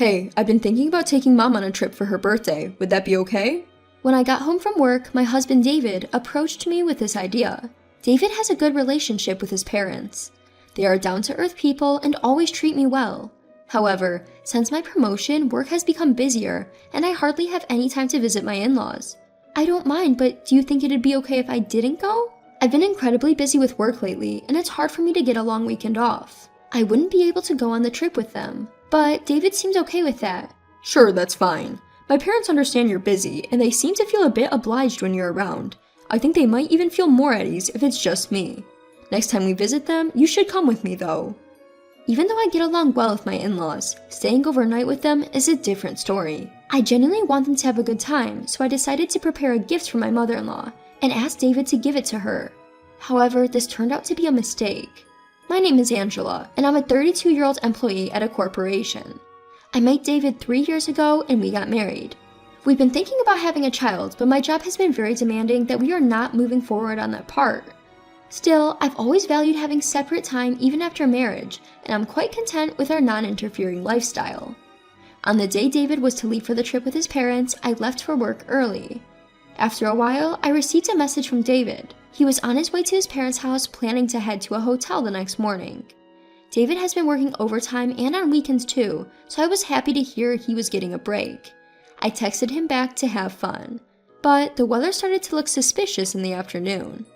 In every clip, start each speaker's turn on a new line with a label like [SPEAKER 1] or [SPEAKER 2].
[SPEAKER 1] Hey, I've been thinking about taking Mom on a trip for her birthday. Would that be okay? When I got home from work, my husband David approached me with this idea. David has a good relationship with his parents. They are down-to-earth people and always treat me well. However, since my promotion, work has become busier, and I hardly have any time to visit my in-laws. I don't mind, but do you think it'd be okay if I didn't go? I've been incredibly busy with work lately, and it's hard for me to get a long weekend off. I wouldn't be able to go on the trip with them, but David seems okay with that.
[SPEAKER 2] Sure, that's fine. My parents understand you're busy, and they seem to feel a bit obliged when you're around. I think they might even feel more at ease if it's just me. Next time we visit them, you should come with me though.
[SPEAKER 1] Even though I get along well with my in-laws, staying overnight with them is a different story. I genuinely want them to have a good time, so I decided to prepare a gift for my mother-in-law and asked David to give it to her. However, this turned out to be a mistake. My name is Angela, and I'm a 32-year-old employee at a corporation. I met David 3 years ago, and we got married. We've been thinking about having a child, but my job has been very demanding that we are not moving forward on that part. Still, I've always valued having separate time even after marriage, and I'm quite content with our non-interfering lifestyle. On the day David was to leave for the trip with his parents, I left for work early. After a while, I received a message from David. He was on his way to his parents' house planning to head to a hotel the next morning. David has been working overtime and on weekends too, so I was happy to hear he was getting a break. I texted him back to have fun, but the weather started to look suspicious in the afternoon.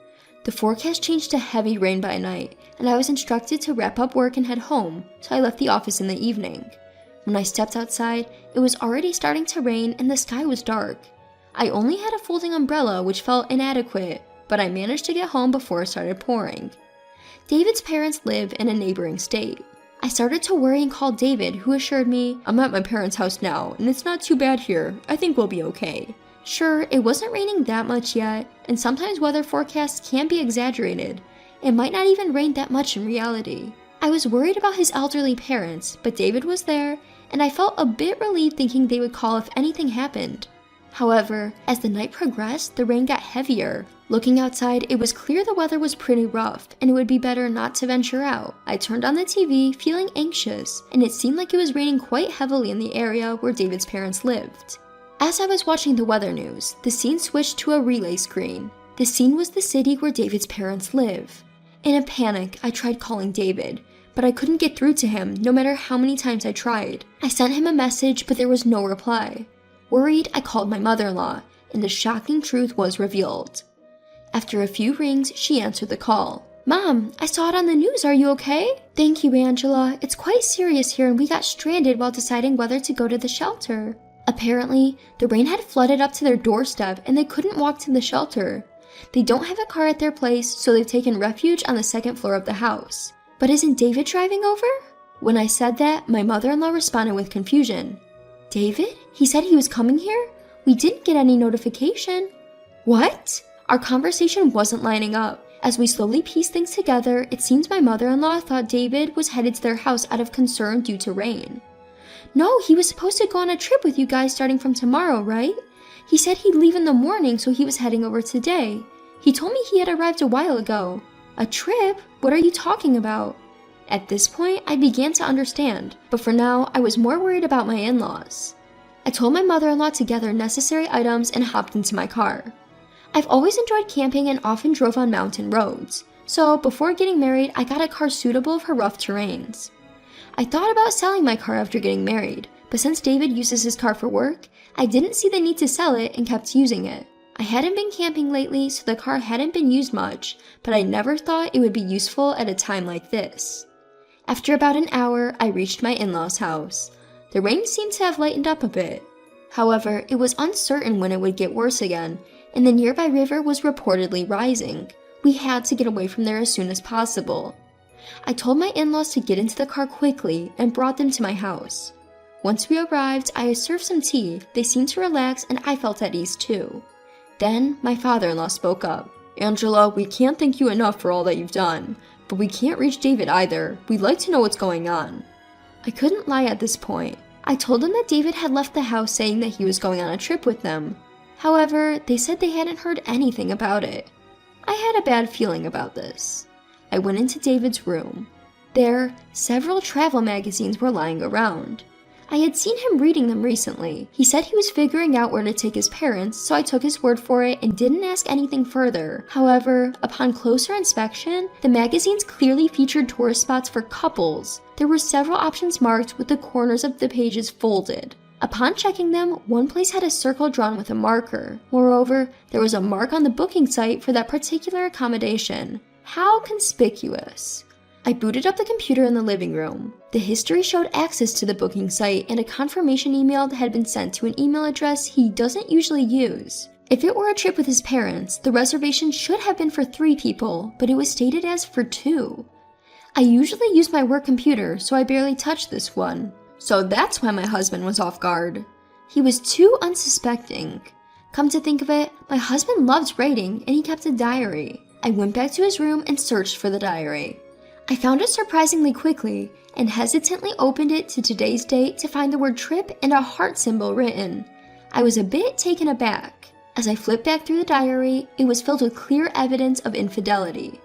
[SPEAKER 1] The forecast changed to heavy rain by night, and I was instructed to wrap up work and head home, so I left the office in the evening. When I stepped outside, it was already starting to rain and the sky was dark. I only had a folding umbrella, which felt inadequate, but I managed to get home before it started pouring. David's parents live in a neighboring state. I started to worry and called David, who assured me,
[SPEAKER 2] I'm at my parents' house now, and it's not too bad here. I think we'll be okay.
[SPEAKER 1] Sure, it wasn't raining that much yet, and sometimes weather forecasts can be exaggerated. It might not even rain that much in reality. I was worried about his elderly parents, but David was there, and I felt a bit relieved thinking they would call if anything happened. However, as the night progressed, the rain got heavier. Looking outside, it was clear the weather was pretty rough, and it would be better not to venture out. I turned on the TV, feeling anxious, and it seemed like it was raining quite heavily in the area where David's parents lived. As I was watching the weather news, the scene switched to a relay screen. The scene was the city where David's parents live. In a panic, I tried calling David, but I couldn't get through to him no matter how many times I tried. I sent him a message, but there was no reply. Worried, I called my mother-in-law, and the shocking truth was revealed. After a few rings, she answered the call. Mom, I saw it on the news, are you okay? Thank you, Angela. It's quite serious here and we got stranded while deciding whether to go to the shelter. Apparently, the rain had flooded up to their doorstep and they couldn't walk to the shelter. They don't have a car at their place, so they've taken refuge on the second floor of the house. But isn't David driving over? When I said that, my mother-in-law responded with confusion. David? He said he was coming here? We didn't get any notification. What? Our conversation wasn't lining up. As we slowly pieced things together, it seems my mother-in-law thought David was headed to their house out of concern due to rain. No, he was supposed to go on a trip with you guys starting from tomorrow, right? He said he'd leave in the morning, so he was heading over today. He told me he had arrived a while ago. A trip? What are you talking about? At this point, I began to understand, but for now, I was more worried about my in-laws. I told my mother-in-law to gather necessary items and hopped into my car. I've always enjoyed camping and often drove on mountain roads, so before getting married, I got a car suitable for rough terrains. I thought about selling my car after getting married, but since David uses his car for work, I didn't see the need to sell it and kept using it. I hadn't been camping lately, so the car hadn't been used much, but I never thought it would be useful at a time like this. After about an hour, I reached my in-laws' house. The rain seemed to have lightened up a bit. However, it was uncertain when it would get worse again, and the nearby river was reportedly rising. We had to get away from there as soon as possible. I told my in-laws to get into the car quickly and brought them to my house. Once we arrived, I served some tea. They seemed to relax and I felt at ease too. Then, my father-in-law spoke up.
[SPEAKER 2] Angela, we can't thank you enough for all that you've done, but we can't reach David either. We'd like to know what's going on.
[SPEAKER 1] I couldn't lie at this point. I told them that David had left the house saying that he was going on a trip with them. However, they said they hadn't heard anything about it. I had a bad feeling about this. I went into David's room. There, several travel magazines were lying around. I had seen him reading them recently. He said he was figuring out where to take his parents, so I took his word for it and didn't ask anything further. However, upon closer inspection, the magazines clearly featured tourist spots for couples. There were several options marked with the corners of the pages folded. Upon checking them, one place had a circle drawn with a marker. Moreover, there was a mark on the booking site for that particular accommodation. How conspicuous. I booted up the computer in the living room. The history showed access to the booking site, and a confirmation email had been sent to an email address he doesn't usually use. If it were a trip with his parents, the reservation should have been for 3 people, but it was stated as for 2. I usually use my work computer, so I barely touched this one. So that's why my husband was off guard. He was too unsuspecting. Come to think of it, my husband loved writing, and he kept a diary. I went back to his room and searched for the diary. I found it surprisingly quickly and hesitantly opened it to today's date to find the word trip and a heart symbol written. I was a bit taken aback. As I flipped back through the diary, it was filled with clear evidence of infidelity.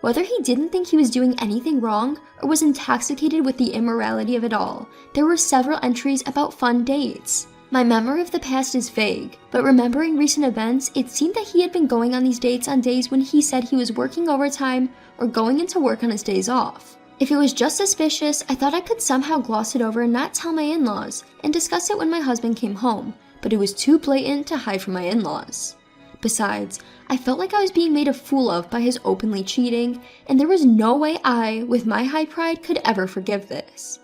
[SPEAKER 1] Whether he didn't think he was doing anything wrong or was intoxicated with the immorality of it all, there were several entries about fun dates. My memory of the past is vague, but remembering recent events, it seemed that he had been going on these dates on days when he said he was working overtime or going into work on his days off. If it was just suspicious, I thought I could somehow gloss it over and not tell my in-laws and discuss it when my husband came home, but it was too blatant to hide from my in-laws. Besides, I felt like I was being made a fool of by his openly cheating, and there was no way I, with my high pride, could ever forgive this.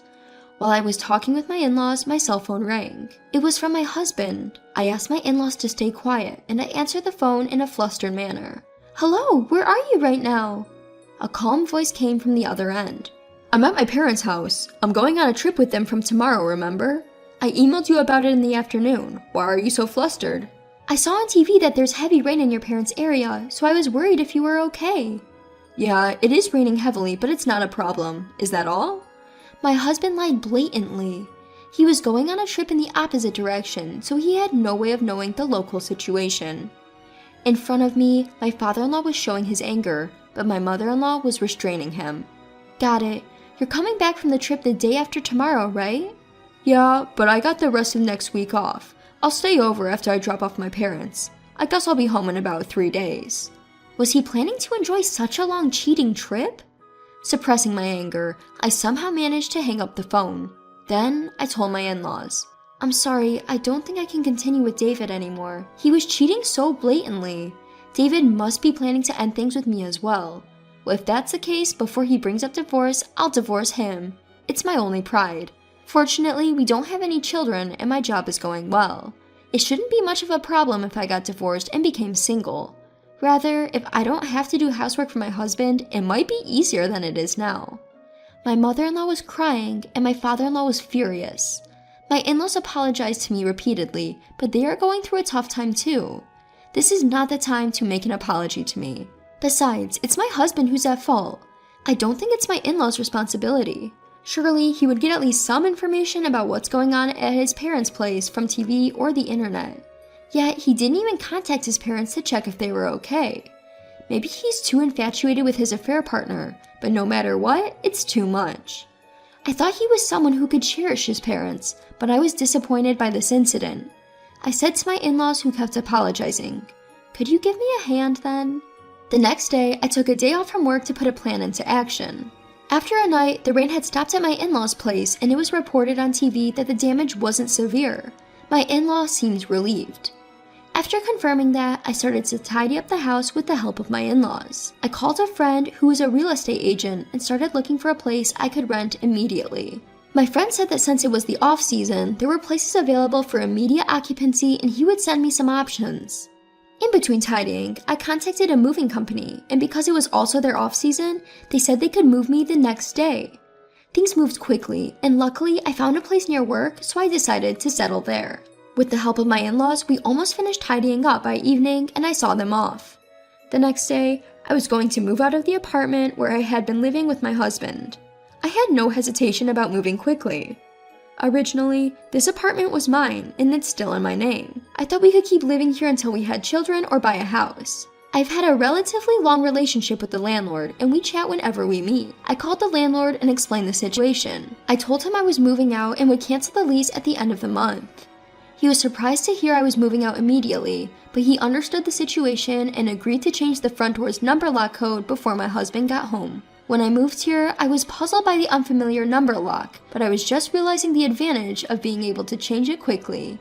[SPEAKER 1] While I was talking with my in-laws, my cell phone rang. It was from my husband. I asked my in-laws to stay quiet, and I answered the phone in a flustered manner. "Hello, where are you right now?" A calm voice came from the other end. "I'm at my parents' house. I'm going on a trip with them from tomorrow, remember? I emailed you about it in the afternoon. Why are you so flustered?" "I saw on TV that there's heavy rain in your parents' area, so I was worried if you were okay." "Yeah, it is raining heavily, but it's not a problem. Is that all?" My husband lied blatantly. He was going on a trip in the opposite direction, so he had no way of knowing the local situation. In front of me, my father-in-law was showing his anger, but my mother-in-law was restraining him. "Got it. You're coming back from the trip the day after tomorrow, right?" "Yeah, but I got the rest of next week off. I'll stay over after I drop off my parents. I guess I'll be home in about 3 days." Was he planning to enjoy such a long cheating trip? Suppressing my anger, I somehow managed to hang up the phone. Then I told my in-laws, "I'm sorry, I don't think I can continue with David anymore. He was cheating so blatantly. David must be planning to end things with me as well. Well, if that's the case, before he brings up divorce, I'll divorce him. It's my only pride. Fortunately, we don't have any children and my job is going well. It shouldn't be much of a problem if I got divorced and became single. Rather, if I don't have to do housework for my husband, it might be easier than it is now." My mother-in-law was crying and my father-in-law was furious. My in-laws apologized to me repeatedly, but they are going through a tough time too. This is not the time to make an apology to me. Besides, it's my husband who's at fault. I don't think it's my in-laws' responsibility. Surely he would get at least some information about what's going on at his parents' place from TV or the internet. Yet he didn't even contact his parents to check if they were okay. Maybe he's too infatuated with his affair partner, but no matter what, it's too much. I thought he was someone who could cherish his parents, but I was disappointed by this incident. I said to my in-laws who kept apologizing, "Could you give me a hand then?" The next day, I took a day off from work to put a plan into action. After a night, the rain had stopped at my in-laws' place and it was reported on TV that the damage wasn't severe. My in-law seemed relieved. After confirming that, I started to tidy up the house with the help of my in-laws. I called a friend who was a real estate agent and started looking for a place I could rent immediately. My friend said that since it was the off-season, there were places available for immediate occupancy and he would send me some options. In between tidying, I contacted a moving company, and because it was also their off-season, they said they could move me the next day. Things moved quickly, and luckily I found a place near work, so I decided to settle there. With the help of my in-laws, we almost finished tidying up by evening and I saw them off. The next day, I was going to move out of the apartment where I had been living with my husband. I had no hesitation about moving quickly. Originally, this apartment was mine and it's still in my name. I thought we could keep living here until we had children or buy a house. I've had a relatively long relationship with the landlord, and we chat whenever we meet. I called the landlord and explained the situation. I told him I was moving out and would cancel the lease at the end of the month. He was surprised to hear I was moving out immediately, but he understood the situation and agreed to change the front door's number lock code before my husband got home. When I moved here, I was puzzled by the unfamiliar number lock, but I was just realizing the advantage of being able to change it quickly.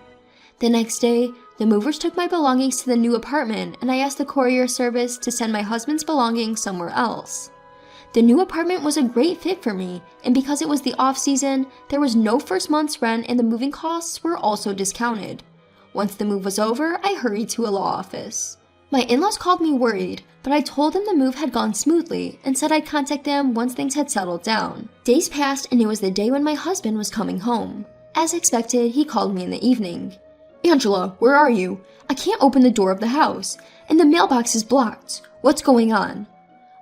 [SPEAKER 1] The next day, the movers took my belongings to the new apartment, and I asked the courier service to send my husband's belongings somewhere else. The new apartment was a great fit for me, and because it was the off-season, there was no first month's rent and the moving costs were also discounted. Once the move was over, I hurried to a law office. My in-laws called me worried, but I told them the move had gone smoothly and said I'd contact them once things had settled down. Days passed and it was the day when my husband was coming home. As expected, he called me in the evening.
[SPEAKER 2] Angela, where are you? I can't open the door of the house, and the mailbox is blocked. What's going on?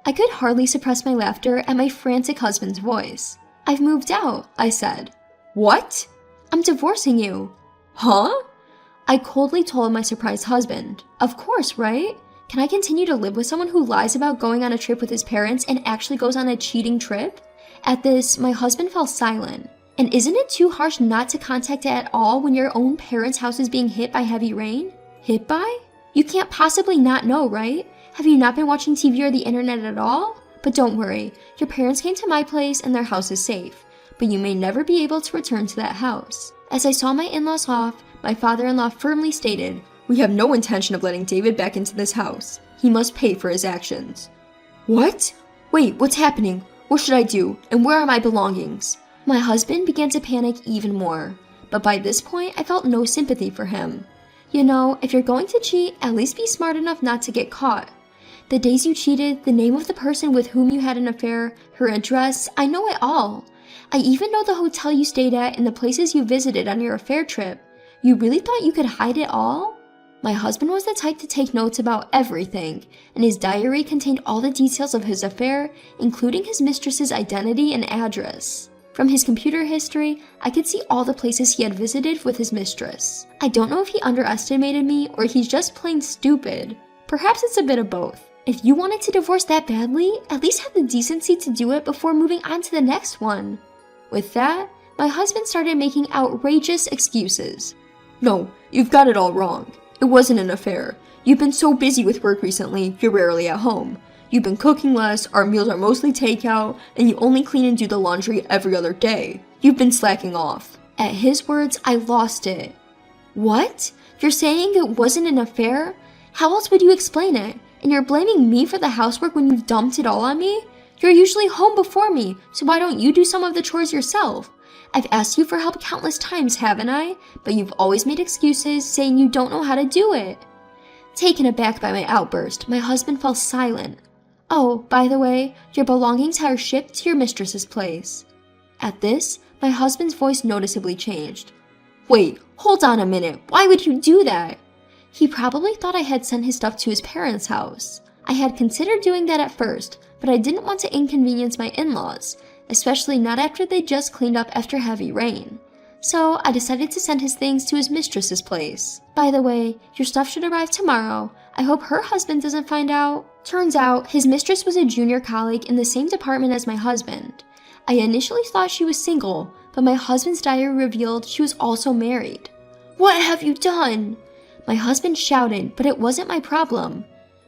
[SPEAKER 1] I could hardly suppress my laughter at my frantic husband's voice. I've moved out, I said.
[SPEAKER 2] What?
[SPEAKER 1] I'm divorcing you.
[SPEAKER 2] Huh?
[SPEAKER 1] I coldly told my surprised husband. Of course, right? Can I continue to live with someone who lies about going on a trip with his parents and actually goes on a cheating trip? At this, my husband fell silent. And isn't it too harsh not to contact it at all when your own parents' house is being hit by heavy rain? Hit by? You can't possibly not know, right? Have you not been watching TV or the internet at all? But don't worry, your parents came to my place and their house is safe, but you may never be able to return to that house. As I saw my in-laws off, my father-in-law firmly stated,
[SPEAKER 2] "We have no intention of letting David back into this house. He must pay for his actions." What? Wait, what's happening? What should I do? And where are my belongings?
[SPEAKER 1] My husband began to panic even more, but by this point I felt no sympathy for him. You know, if you're going to cheat, at least be smart enough not to get caught. The days you cheated, the name of the person with whom you had an affair, her address, I know it all. I even know the hotel you stayed at and the places you visited on your affair trip. You really thought you could hide it all? My husband was the type to take notes about everything, and his diary contained all the details of his affair, including his mistress's identity and address. From his computer history, I could see all the places he had visited with his mistress. I don't know if he underestimated me or he's just plain stupid. Perhaps it's a bit of both. If you wanted to divorce that badly, at least have the decency to do it before moving on to the next one. With that, my husband started making outrageous excuses.
[SPEAKER 2] No, you've got it all wrong. It wasn't an affair. You've been so busy with work recently, you're rarely at home. You've been cooking less, our meals are mostly takeout, and you only clean and do the laundry every other day. You've been slacking off.
[SPEAKER 1] At his words, I lost it. What? You're saying it wasn't an affair? How else would you explain it? And you're blaming me for the housework when you've dumped it all on me? You're usually home before me, so why don't you do some of the chores yourself? I've asked you for help countless times, haven't I? But you've always made excuses, saying you don't know how to do it. Taken aback by my outburst, my husband fell silent. Oh, by the way, your belongings are shipped to your mistress's place. At this, my husband's voice noticeably changed.
[SPEAKER 2] Wait, hold on a minute. Why would you do that?
[SPEAKER 1] He probably thought I had sent his stuff to his parents' house. I had considered doing that at first, but I didn't want to inconvenience my in-laws, especially not after they'd just cleaned up after heavy rain. So I decided to send his things to his mistress's place. By the way, your stuff should arrive tomorrow. I hope her husband doesn't find out. Turns out, his mistress was a junior colleague in the same department as my husband. I initially thought she was single, but my husband's diary revealed she was also married. What have you done? My husband shouted, but it wasn't my problem.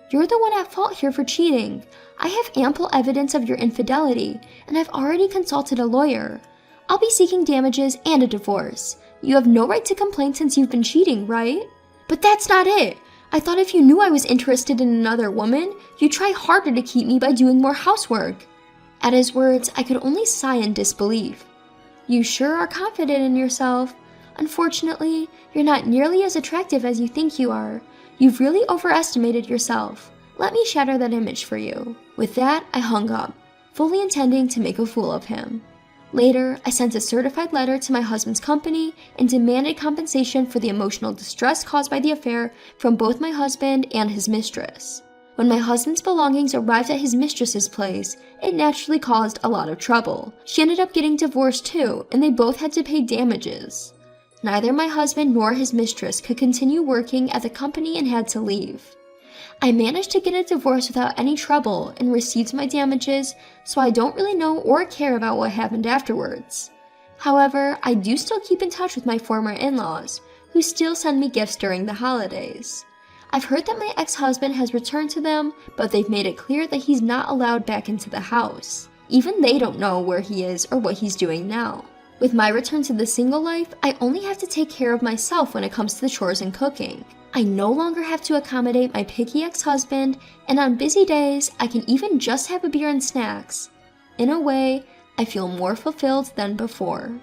[SPEAKER 1] You're the one at fault here for cheating. I have ample evidence of your infidelity, and I've already consulted a lawyer. I'll be seeking damages and a divorce. You have no right to complain since you've been cheating, right? But that's not it. I thought if you knew I was interested in another woman, you'd try harder to keep me by doing more housework. At his words, I could only sigh in disbelief. You sure are confident in yourself. Unfortunately, you're not nearly as attractive as you think you are. You've really overestimated yourself. Let me shatter that image for you. With that, I hung up, fully intending to make a fool of him. Later, I sent a certified letter to my husband's company and demanded compensation for the emotional distress caused by the affair from both my husband and his mistress. When my husband's belongings arrived at his mistress's place, it naturally caused a lot of trouble. She ended up getting divorced too, and they both had to pay damages. Neither my husband nor his mistress could continue working at the company and had to leave. I managed to get a divorce without any trouble and received my damages, so I don't really know or care about what happened afterwards. However, I do still keep in touch with my former in-laws, who still send me gifts during the holidays. I've heard that my ex-husband has returned to them, but they've made it clear that he's not allowed back into the house. Even they don't know where he is or what he's doing now. With my return to the single life, I only have to take care of myself when it comes to the chores and cooking. I no longer have to accommodate my picky ex-husband, and on busy days, I can even just have a beer and snacks. In a way, I feel more fulfilled than before.